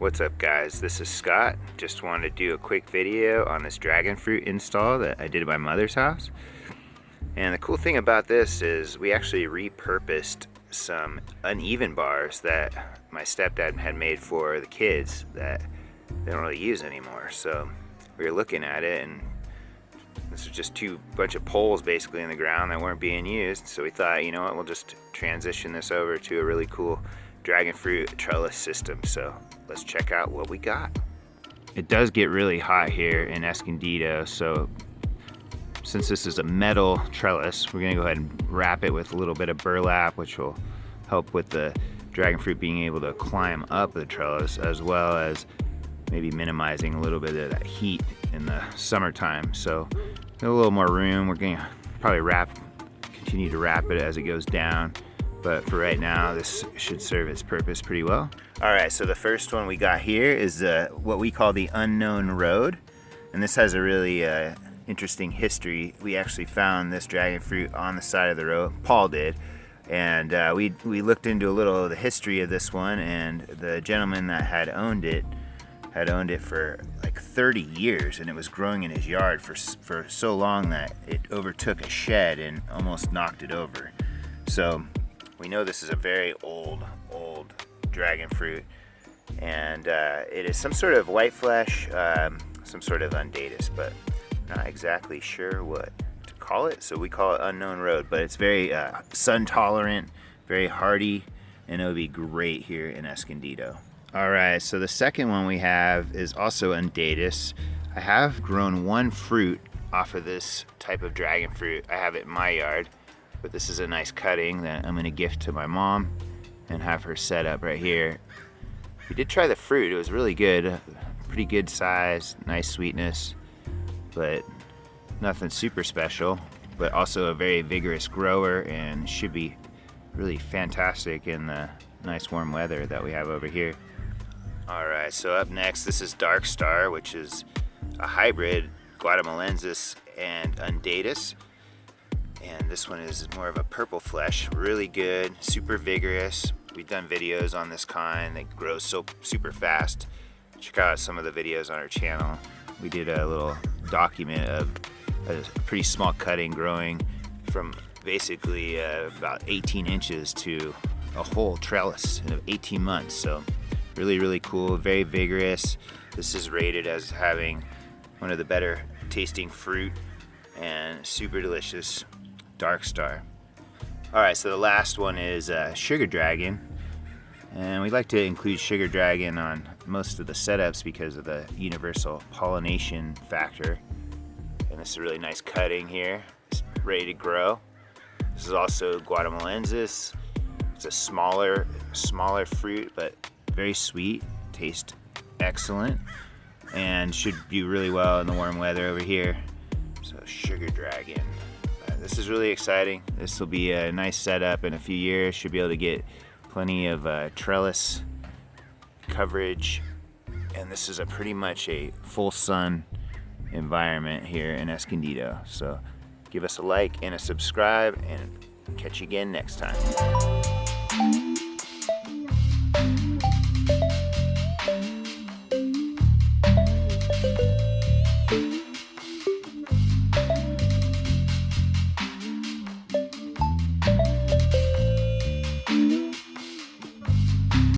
What's up guys, this is Scott. Just wanted to do a quick video on this dragon fruit install that I did at my mother's house. And the cool thing about this is we actually repurposed some uneven bars that my stepdad had made for the kids that they don't really use anymore. So we were looking at it, and this was just bunch of poles basically in the ground that weren't being used. So we thought, you know what, we'll just transition this over to a really cool dragon fruit trellis system. So let's check out what we got. It does get really hot here in Escondido, so since this is a metal trellis, we're gonna go ahead and wrap it with a little bit of burlap, which will help with the dragon fruit being able to climb up the trellis, as well as maybe minimizing a little bit of that heat in the summertime. So a little more room. We're gonna probably continue to wrap it as it goes down, but for right now this should serve its purpose pretty well. All right, so the first one we got here is what we call the unknown road, and this has a really interesting history. We actually found this dragon fruit on the side of the road. Paul did, and we looked into a little of the history of this one, and the gentleman that had owned it for like 30 years, and it was growing in his yard for so long that it overtook a shed and almost knocked it over. So we know this is a very old dragon fruit, and it is some sort of white flesh, some sort of Indatus, but not exactly sure what to call it, so we call it unknown road. But it's very sun tolerant, very hardy, and it'll be great here in Escondido. All right, so the second one we have is also Indatus. I have grown one fruit off of this type of dragon fruit. I have it in my yard, but this is a nice cutting that I'm gonna gift to my mom and have her set up right here. We did try the fruit, it was really good, pretty good size, nice sweetness, but nothing super special, but also a very vigorous grower and should be really fantastic in the nice warm weather that we have over here. All right, so up next, this is Darkstar, which is a hybrid Guatemalensis and Indatus. And this one is more of a purple flesh, really good, super vigorous. We've done videos on this kind that grows so super fast. Check out some of the videos on our channel. We did a little document of a pretty small cutting growing from basically about 18 inches to a whole trellis in 18 months. So really cool, very vigorous. This is rated as having one of the better tasting fruit and super delicious Darkstar. All right, so the last one is Sugar Dragon, and we like to include Sugar Dragon on most of the setups because of the universal pollination factor. And this is a really nice cutting here. It's ready to grow. This is also Guatemalensis. It's a smaller fruit, but very sweet, tastes excellent, and should do really well in the warm weather over here. So Sugar Dragon. This is really exciting. This will be a nice setup in a few years. Should be able to get plenty of trellis coverage, and this is pretty much a full sun environment here in Escondido. So give us a like and a subscribe, and catch you again next time.